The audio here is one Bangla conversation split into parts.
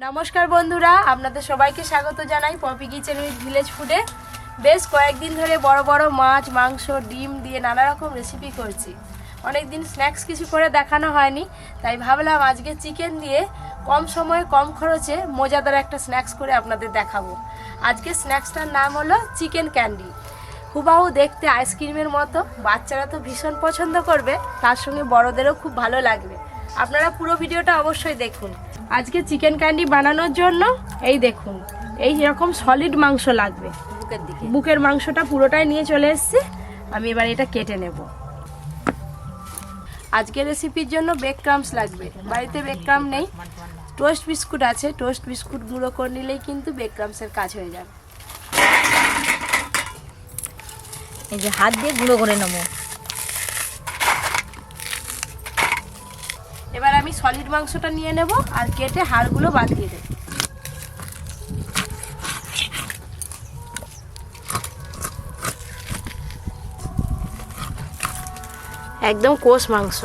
নমস্কার বন্ধুরা, আপনাদের সবাইকে স্বাগত জানাই পপি কিচেন উইথ ভিলেজ ফুডে। বেশ কয়েকদিন ধরে বড় বড় মাছ, মাংস, ডিম দিয়ে নানা রকম রেসিপি করছি। অনেক দিন স্ন্যাক্স কিছু করে দেখানো হয়নি, তাই ভাবলাম আজকে চিকেন দিয়ে কম সময়ে কম খরচে মজাদার একটা স্ন্যাক্স করে আপনাদের দেখাবো। আজকে স্ন্যাক্সটার নাম হলো চিকেন ক্যান্ডি। হুবাহু দেখতে আইসক্রিমের মতো, বাচ্চারা তো ভীষণ পছন্দ করবে, তার সঙ্গে বড়দেরও খুব ভালো লাগবে। আপনারা পুরো ভিডিওটা অবশ্যই দেখুন। আজকে চিকেন ক্যান্ডি বানানোর জন্য এই দেখুন, এই রকম সলিড মাংস লাগবে। বুকের মাংসটা পুরোটাই নিয়ে চলে এসেছি। আমি এবার এটা কেটে নেব। আজকের রেসিপির জন্য বেক ক্রামস লাগবে। বাড়িতে বেক ক্রাম নেই, টোস্ট বিস্কুট আছে। টোস্ট বিস্কুট গুঁড়ো করে নিলেই কিন্তু বেক ক্রামসের কাজ হয়ে যাবে। এই যে হাত দিয়ে গুঁড়ো করে নেবো। এবার আমি সলিড মাংসটা নিয়ে নেব আর কেটে হাড়গুলো বাদ দিয়ে দেব। একদম কোষ মাংস।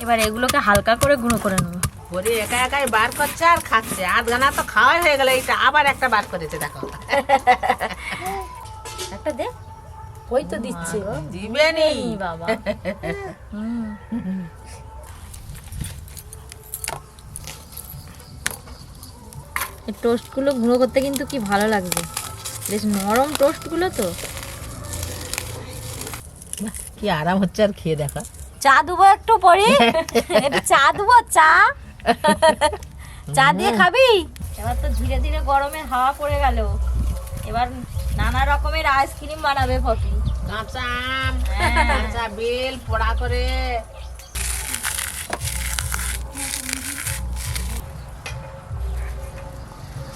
এবার এগুলোকে হালকা করে গুঁড়ো করে নেবো। ওরে একা একাই বার করছে আর খাচ্ছে। আধ গানা তো খাওয়াই হয়ে গেল, এইটা আবার একটা বার করেছে, দেখো। একটা দে। ওই তো দিচ্ছে। দিবে নেই বাবা। এই টোস্টগুলো গুঁড়ো করতে কিন্তু কি ভালো লাগবে, বেশ নরম টোস্টগুলো তো। কি আরাম হচ্ছে, আর খেয়ে দেখা। চা দেবো একটু পরে, একটু চা দেবো। চা দিয়ে খাবি? এবার তো ধীরে ধীরে গরমে হাওয়া পড়ে গেল। এবার নানা রকমের আইসক্রিম বানাবে পপি। কাঁচা আম, কাঁচা বেল পোড়া করে।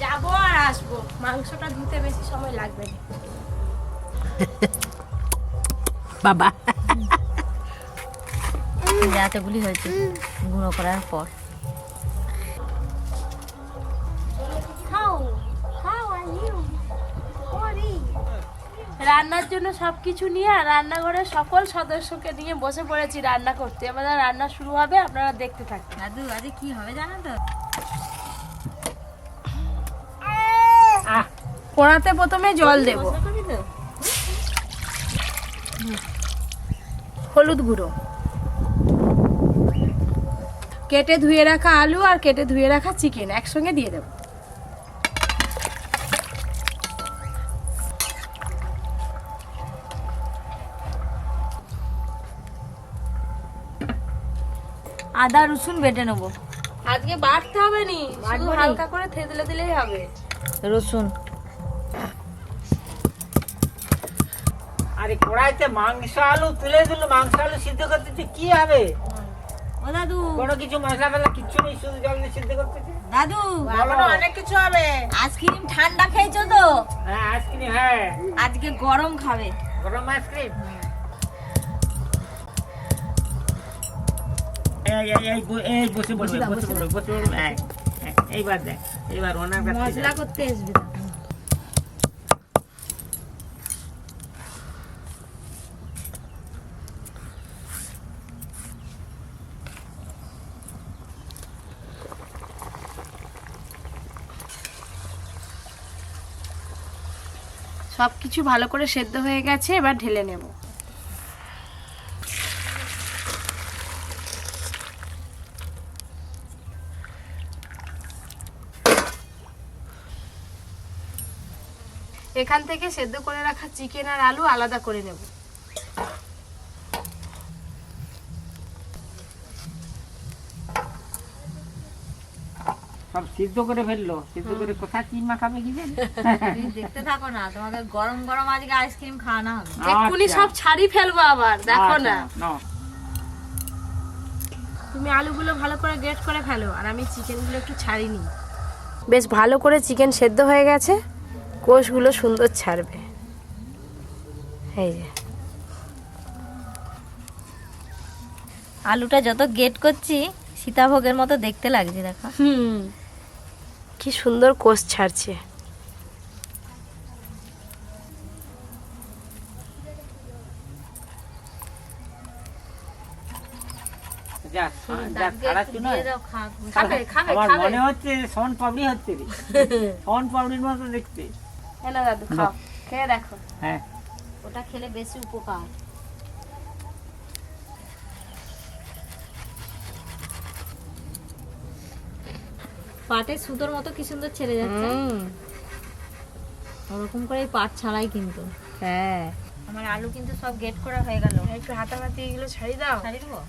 যাবো আর আসবো, মাংসটা ধুতে বেশি সময় লাগবে না। বাবা এতগুলি হয়েছে গুঁড়ো করার পর। রান্নার জন্য সবকিছু নিয়ে রান্নাঘরের সকল সদস্যকে নিয়ে বসে পড়েছি রান্না করতে। আমাদের রান্না শুরু হবে, আপনারা দেখতে থাকুন। দাদু আজকে কি হবে জানো তো? কড়াতে প্রথমে জল দেব, হলুদ গুঁড়ো, কেটে ধুয়ে রাখা আলু আর কেটে ধুয়ে রাখা চিকেন একসঙ্গে দিয়ে দেব। আদা রসুন বেটে নেবো। আজকে বাটতে হবে নি, শুধু হালকা করে থেতলে দিলেই হবে। রসুন আরে কড়াইতে মাংস আলু তুলে দিল, মাংস আলু সিদ্ধ করতেছে, কি হবে? ও দাদু, কোনো কিছু মশলা ফেলা কিচ্ছু নেই, শুধু জল দিয়ে সিদ্ধ করতেছে। দাদু এখনো অনেক কিছু হবে। আইসক্রিম ঠান্ডা খেয়েছো তো? হ্যাঁ আইসক্রিম, হ্যাঁ আজকে গরম খাবে। গরম আইসক্রিম। এই বসে বসে এইবার দেখ, এইবার ওনার কাছে মশলা করতে আসবে। সবকিছু ভালো করে সেদ্ধ হয়ে গেছে, এবার ঢেলে নেব। এখান থেকে সেদ্ধ করে রাখা চিকেন আর আলু আলাদা করে নেব। সব সিদ্ধ করে ফেললো, সিদ্ধ করে কোথায় কি মাখাবে কি জানি। দেখতে থাকো না, তোমাকে গরম গরম আজকে আইসক্রিম খাওয়ানো হবে। এক্ষুনি সব ছাড়ি ফেলবো আবার, দেখো না। তুমি আলুগুলো ভালো করে গ্রেট করে ফেলো আর আমি চিকেনগুলো একটু ছাড়ি নিই। বেশ ভালো করে চিকেন সেদ্ধ হয়ে গেছে, কোষগুলো সুন্দর ছাড়বে। এই যে আলুটা যত গেট করছি সীতাভোগের মতো দেখতে লাগছে, দেখো। কি সুন্দর কোষ ছাড়ছে। যা যা খারাচ্ছি না। খাবে খাবে আমার খাবে মনে হচ্ছে শন পাপড়ি হচ্ছে রে, শন পাপড়ির মতো দেখতে। না দাদু খাও, খেয়ে দেখো। হ্যাঁ ওটা খেলে বেশি উপকার। পাটে সুতোর মতো কি সুন্দর ছেড়ে যাচ্ছে। ওরকম করে পাট ছাড়াই কিন্তু। হ্যাঁ আমার আলু কিন্তু সব গেট করা হয়ে গেল। একটু হাতাহাতি এগুলো ছাড়ি দাও। ছাড়ি দেবো?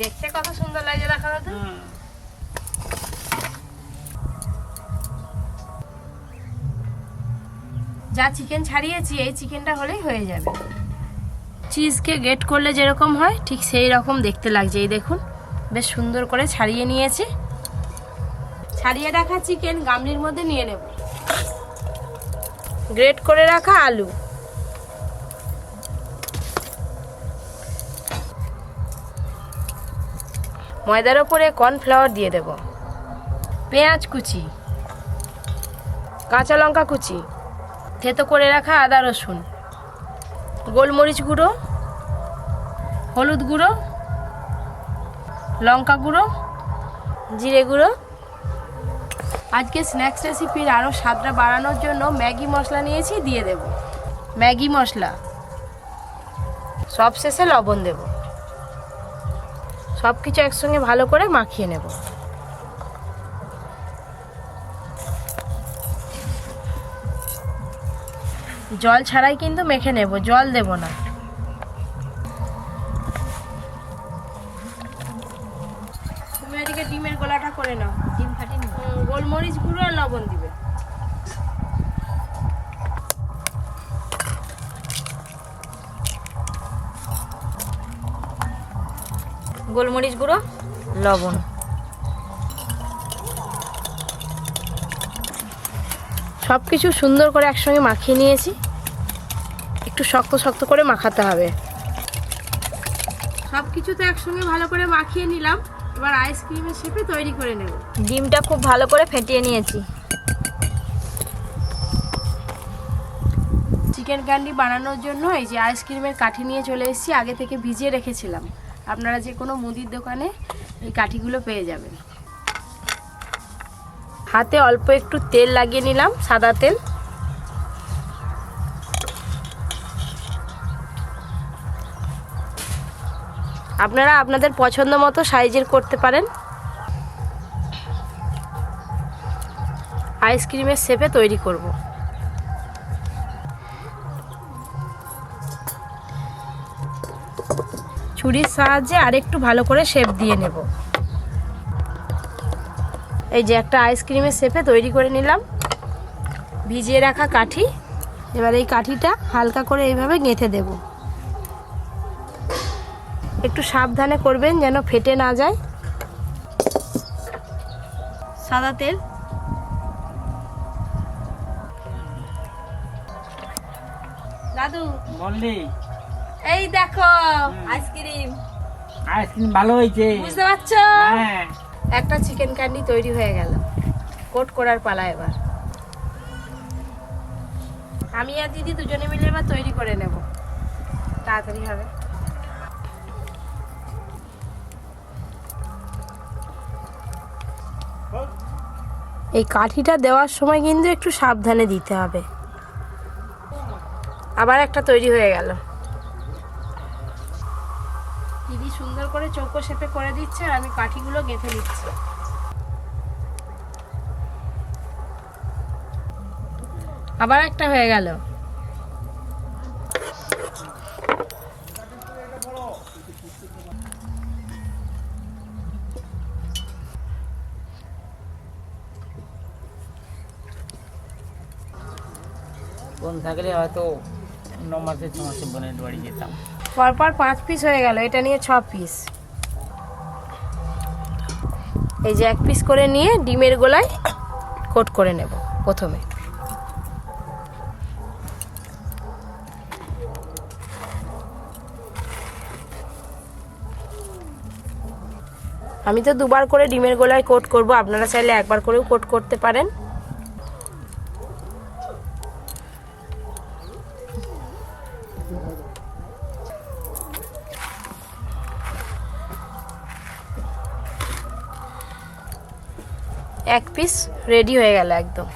দেখতে কত সুন্দর লাগছে দেখা দাদু। যা চিকেন ছাড়িয়েছি এই চিকেনটা হলেই হয়ে যাবে। চিজকে গ্রেট করলে যেরকম হয় ঠিক সেই রকম দেখতে লাগছে। এই দেখুন বেশ সুন্দর করে ছাড়িয়ে নিয়েছি। ছাড়িয়ে রাখা চিকেন গামলির মধ্যে নিয়ে নেব। গ্রেট করে রাখা আলু, ময়দার ওপরে কর্নফ্লাওয়ার দিয়ে দেব, পেঁয়াজ কুচি, কাঁচা লঙ্কা কুচি, থেতো করে রাখা আদা রসুন, গোলমরিচ গুঁড়ো, হলুদ গুঁড়ো, লঙ্কা গুঁড়ো, জিরে গুঁড়ো। আজকে স্ন্যাক্স রেসিপির আরও স্বাদটা বাড়ানোর জন্য ম্যাগি মশলা নিয়েছি, দিয়ে দেব ম্যাগি মশলা। সব শেষে লবণ দেব। সব কিছু একসঙ্গে ভালো করে মাখিয়ে নেব। জল ছাড়াই কিন্তু মেখে নেব, জল দেব না। তুমি এদিকে ডিমের গোলাটা করে নাও। ডিম ফাটিয়ে নেবো। গোলমরিচ গুঁড়ো আর লবণ দিবে। গোলমরিচ গুঁড়ো, লবণ। সব কিছু সুন্দর করে একসঙ্গে মাখিয়ে নিয়েছি। একটু শক্ত শক্ত করে মাখাতে হবে। সব কিছু তো একসঙ্গে ভালো করে মাখিয়ে নিলাম। এবার আইসক্রিমের শেপে তৈরি করে নেব। ডিমটা খুব ভালো করে ফেটিয়ে নিয়েছি। চিকেন ক্যান্ডি বানানোর জন্য এই যে আইসক্রিমের কাঠি নিয়ে চলে এসেছি। আগে থেকে ভিজিয়ে রেখেছিলাম। আপনারা যে কোনো মুদির দোকানে এই কাঠিগুলো পেয়ে যাবেন। হাতে অল্প একটু তেল লাগিয়ে নিলাম, সাদা তেল। আপনারা আপনাদের পছন্দ মতো সাইজের করতে পারেন। আইসক্রিমের শেপে তৈরি করব। ছুরির সাহায্যে আরেকটু ভালো করে শেপ দিয়ে নেব। এই যে একটা আইসক্রিমের শেপে তৈরি করে নিলাম। ভিজিয়ে রাখা কাঠি, এবার এই কাঠিটা হালকা করে এইভাবে গেঁথে দেব। একটু সাবধানে করবেন যেন ফেটে না যায়। সাদা তেল, দাদু বললি এই দেখো আইসক্রিম। আইসক্রিম ভালো হয়েছে, বুঝতে পারছো? হ্যাঁ। একটা চিকেন ক্যান্ডি তৈরি হয়ে গেল। কোট করার পালা এবার। আমি আর দিদি দুজনে মিলে এবার তৈরি করে নেব, তাড়াতাড়ি হবে। এই কাঠিটা দেওয়ার সময় কিন্তু একটু সাবধানে দিতে হবে। আবার একটা তৈরি হয়ে গেল। দিদি সুন্দর করে চৌকো শেপে করে দিচ্ছে আর আমি কাঠিগুলো গেঁথে দিচ্ছি। আবার একটা হয়ে গেল। বোন থাকলে হয়তো 9 মাসে 6 মাসে বোনের বাড়ি যেতাম। পরপর 5 পিস হয়ে গেল। এটা নিয়ে 6 পিস। এই যে 1 পিস করে নিয়ে ডিমের গোলায় কোট করে নেব প্রথমে। আমি তো দুবার করে ডিমের গোলায় কোট করব, আপনারা চাইলে একবার করেও কোট করতে পারেন। এক পিস রেডি হয়ে গেল একদম।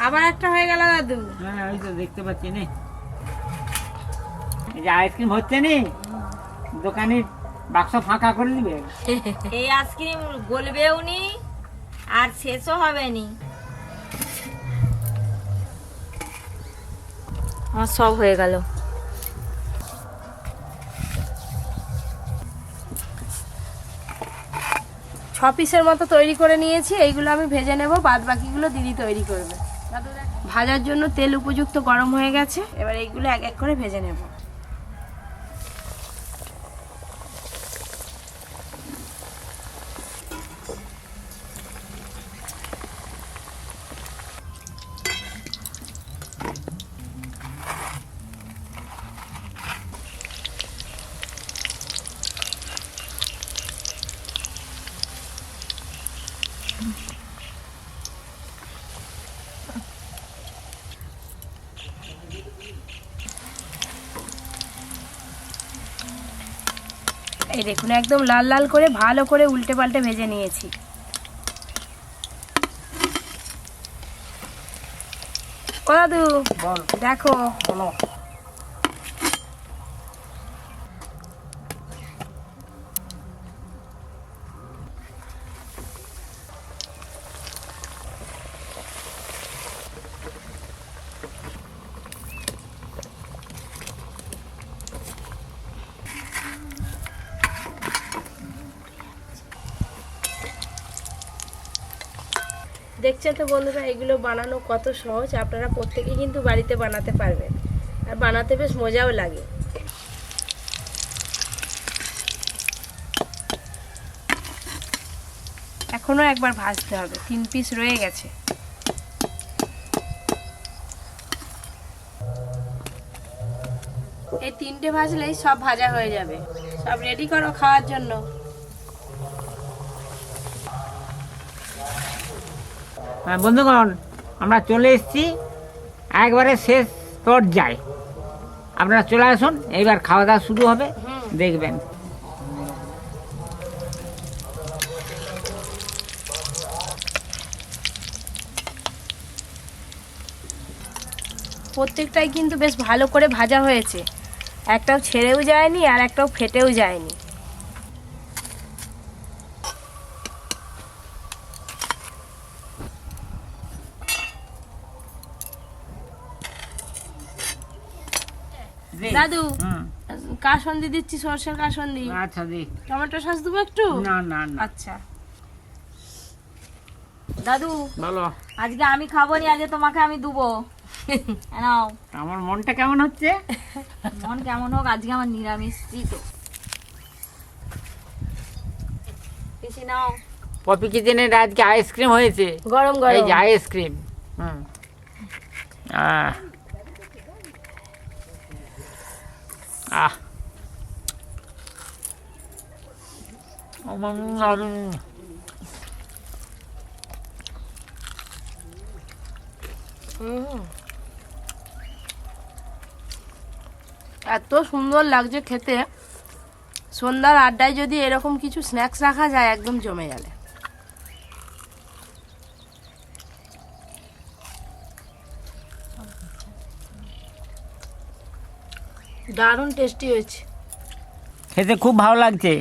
আবার একটা হয়ে গেল দাদু। হ্যাঁ ওই তো দেখতে পাচ্ছি নে, এই যে আইসক্রিম হচ্ছে নি, দোকানে বাক্স ফাঁকা করে দিবে। এই আইসক্রিম গলবেও নি আর শেষও হবে নি। আমার সব হয়ে গেল। ছ পিসের মতো তৈরি করে নিয়েছি, এইগুলো আমি ভেজে নেব, বাদ বাকিগুলো দিদি তৈরি করবে। ভাজার জন্য তেল উপযুক্ত গরম হয়ে গেছে, এবার এইগুলো এক এক করে ভেজে নেব। এই দেখুন একদম লাল লাল করে ভালো করে উল্টে পাল্টে ভেজে নিয়েছি। ও দাদু দেখো, দেখছেন তো বন্ধুরা, এগুলো বানানো কত সহজ। আপনারা প্রত্যেকেই কিন্তু বাড়িতে বানাতে পারবেন, আর বানাতে বেশ মজাও লাগে। এখনো একবার ভাজতে হবে, 3 পিস রয়ে গেছে। এই 3টে ভাজলেই সব ভাজা হয়ে যাবে। সব রেডি করো খাওয়ার জন্য। হ্যাঁ বন্ধুগণ, আমরা চলে এসেছি একবারে শেষ পর্যায়ে। আপনারা চলে আসুন, এইবার খাওয়া দাওয়া শুরু হবে, দেখবেন। প্রত্যেকটাই কিন্তু বেশ ভালো করে ভাজা হয়েছে, একটাও ছেড়েও যায়নি আর একটাও ফেটেও যায়নি। দাদু কাসন্দি দিচ্ছি, সরষের কাসন্দি। আচ্ছা দি, টমেটো সস দেবো একটু? না না না। আচ্ছা দাদু বলো। আজকে আমি খাবো নি, আজকে তোমাকে আমি দেবো। নাও। আমার মনটা কেমন হচ্ছে? মন কেমন হোক, আজকে আমার নিরামিষ তো। বেশি নাও। পপি কিচেনের আজকে আইসক্রিম হয়েছে, গরম এই গরম যে আইসক্রিম। আহ আহ এত সুন্দর লাগছে খেতে। সন্ধ্যার আড্ডায় যদি এরকম কিছু স্ন্যাক্স রাখা যায়, একদম জমে গেলে। দারুণ টেস্টি হয়েছে, খেতে খুব ভালো লাগছে।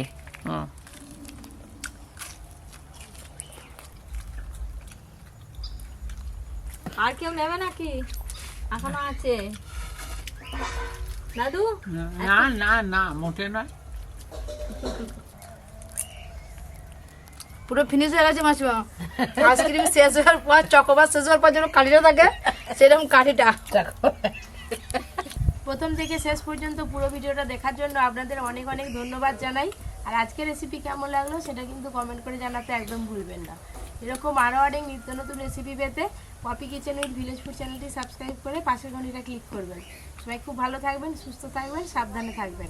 আর কেউ নেবে নাকি? এখনো আছে দাদু? না না না, মোটে নয়। পুরো ফিনিশ হয়ে গেছে মাসিমা। আইসক্রিম শেষ হওয়ার পর, চকোবার শেষ হওয়ার পর যেন কাঠিটা থাকে, সেরকম কাঠিটা। প্রথম থেকে শেষ পর্যন্ত পুরো ভিডিওটা দেখার জন্য আপনাদের অনেক অনেক ধন্যবাদ জানাই। আর আজকের রেসিপি কেমন লাগলো সেটা কিন্তু কমেন্ট করে জানাতে একদম ভুলবেন না। এরকম আরও অনেক নিত্য নতুন রেসিপি পেতে Poppy kitchen with village food চ্যানেলটি সাবস্ক্রাইব করে পাশের ঘন্টিটা ক্লিক করবেন। সবাই খুব ভালো থাকবেন, সুস্থ থাকবেন, সাবধানে থাকবেন।